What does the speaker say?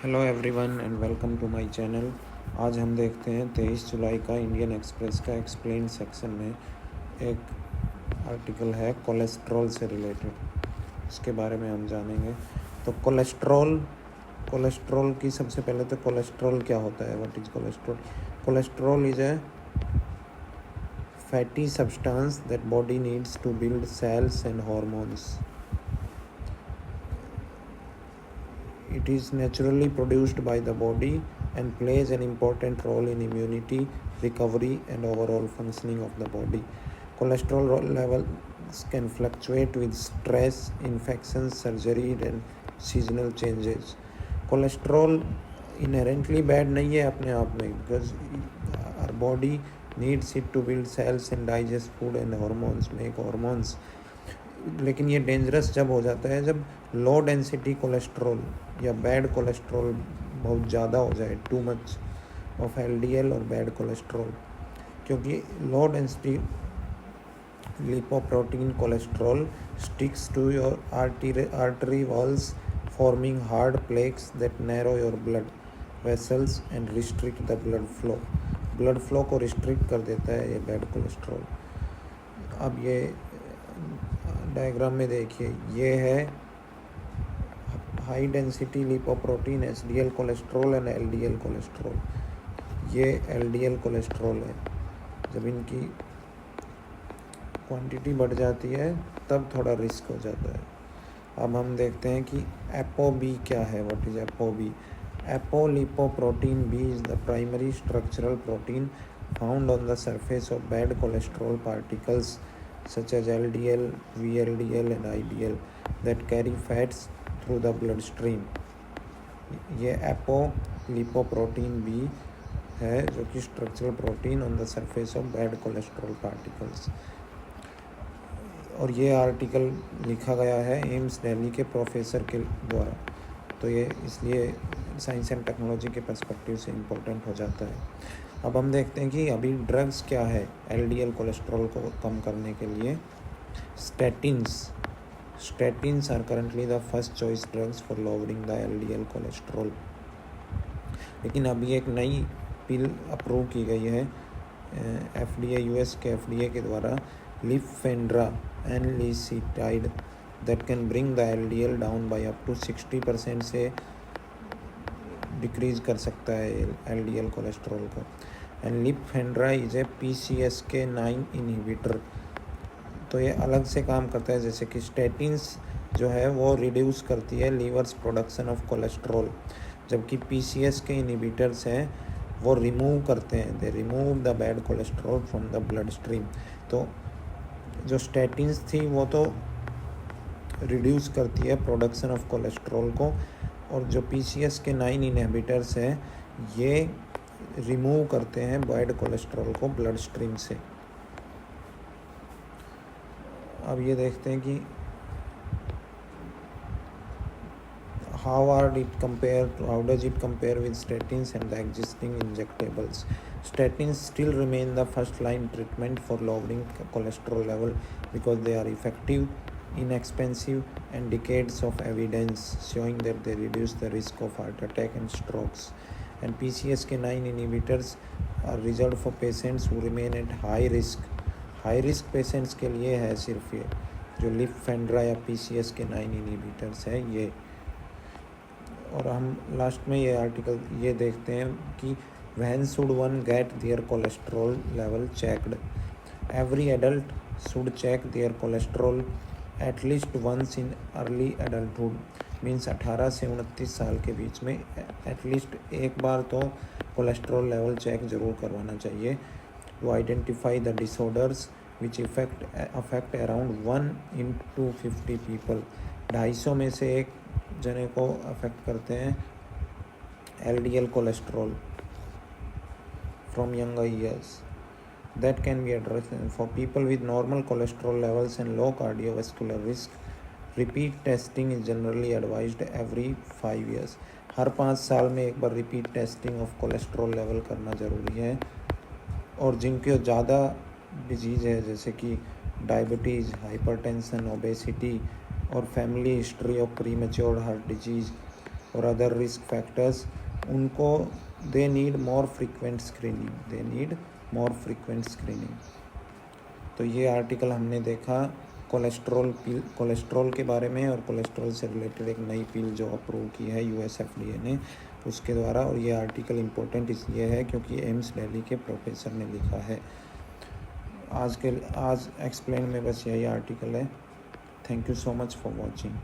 Hello everyone and welcome to my channel. आज हम देखते हैं 23 जुलाई का इंडियन एक्सप्रेस का एक्सप्लेन सेक्शन में एक आर्टिकल है कोलेस्ट्रॉल से रिलेटेड। इसके बारे में हम जानेंगे। तो कोलेस्ट्रॉल की सबसे पहले तो कोलेस्ट्रॉल क्या होता है, what is cholesterol. Cholesterol is a fatty substance that body needs to build cells and hormones. It is naturally produced by the body and plays an important role in immunity, recovery, and overall functioning of the body. Cholesterol levels can fluctuate with stress, infections, surgery, and seasonal changes. Cholesterol inherently bad नहीं है अपने आप में, because our body needs it to build cells and digest food and hormones, make hormones. लेकिन ये dangerous जब हो जाता है जब लो डेंसिटी कोलेस्ट्रॉल या बैड कोलेस्ट्रॉल बहुत ज़्यादा हो जाए, टू मच ऑफ एलडीएल और बैड कोलेस्ट्रॉल। क्योंकि low density lipoprotein cholesterol sticks to your artery walls, forming hard plaques that narrow your blood vessels and restrict the blood flow को restrict कर देता है ये बैड कोलेस्ट्रॉल। अब ये diagram में देखिए, ये है high density lipoprotein HDL cholesterol and LDL cholesterol. ये एलडीएल कोलेस्ट्रॉल है। जब इनकी क्वांटिटी बढ़ जाती है तब थोड़ा रिस्क हो जाता है। अब हम देखते हैं कि एपोबी क्या है, what is ApoB. Apolipoprotein B is the primary structural protein found on the surface of bad cholesterol particles such as LDL, VLDL and IDL that carry fats through the bloodstream. ये एपोलिपोप्रोटीन B है जो कि structural protein on the surface of bad cholesterol particles. और ये article लिखा गया है AIIMS Delhi के प्रोफेसर के द्वारा, तो ये इसलिए साइंस एंड टेक्नोलॉजी के पर्सपेक्टिव से इम्पोर्टेंट हो जाता है। अब हम देखते हैं कि अभी ड्रग्स क्या है एलडीएल कोलेस्ट्रॉल को कम करने के लिए। Statins are currently the first choice drugs for lowering the LDL cholesterol. लेकिन अभी एक नई पिल अप्रूव की गई है एफडीए, यूएस के एफडीए के द्वारा, लिफेंड्रा एनलिसिटाइड, that can bring the LDL down by up to 60% से डिक्रीज़ कर सकता है एलडीएल कोलेस्ट्रॉल को। एंड लिफेंड्रा इज ए PCSK9 इनहिबिटर। तो ये अलग से काम करता है, जैसे कि स्टैटिन्स जो है वो रिड्यूस करती है लीवर्स प्रोडक्शन ऑफ कोलेस्ट्रॉल, जबकि PCSK इनहिबिटर्स हैं वो रिमूव करते हैं, they remove the bad cholesterol from the blood stream. तो जो स्टैटिन्स थी वो तो रिड्यूस करती है प्रोडक्शन ऑफ कोलेस्ट्रॉल को, और जो PCSK9 इनहिबिटर्स हैं ये रिमूव करते हैं बैड कोलेस्ट्रॉल को ब्लड स्ट्रीम से। अब ये देखते हैं कि how does it compare with statins and the existing injectables. Statins still remain the first line treatment for lowering cholesterol level because they are effective, inexpensive, and decades of evidence showing that they reduce the risk of heart attack and strokes. And PCSK9 inhibitors are reserved for patients who remain at high risk. High risk patients के लिए है सिर्फ ये जो लिफेंड्रा या PCSK9 inhibitors है ये। और हम लास्ट में ये आर्टिकल ये देखते हैं कि when should one get their cholesterol level checked. Every adult should check their cholesterol at least once in early adulthood. Means 18 से 29 साल के बीच में एटलीस्ट एक बार तो कोलेस्ट्रॉल लेवल चेक ज़रूर करवाना चाहिए to identify the disorders which affect around 1 in 250 people. 250 में से एक जने को अफेक्ट करते हैं LDL cholesterol from younger years. That can be addressed for people with normal cholesterol levels and low cardiovascular risk. Repeat testing is generally advised every 5 years. हर 5 साल में एक बार repeat testing of cholesterol level करना ज़रूरी है। और जिनके ज़्यादा डिजीज़ है जैसे कि डायबिटीज़, हाइपरटेंशन, ओबेसिटी और family history of premature heart disease और अदर रिस्क फैक्टर्स, उनको they need more frequent screening. तो ये आर्टिकल हमने देखा कोलेस्ट्रॉल के बारे में, और कोलेस्ट्रॉल से रिलेटेड एक नई पिल जो अप्रूव की है US FDA ने उसके द्वारा। और ये आर्टिकल इम्पोर्टेंट इसलिए है क्योंकि एम्स दिल्ली के प्रोफेसर ने लिखा है। आज एक्सप्लेन में बस यही आर्टिकल है। Thank you so much for watching.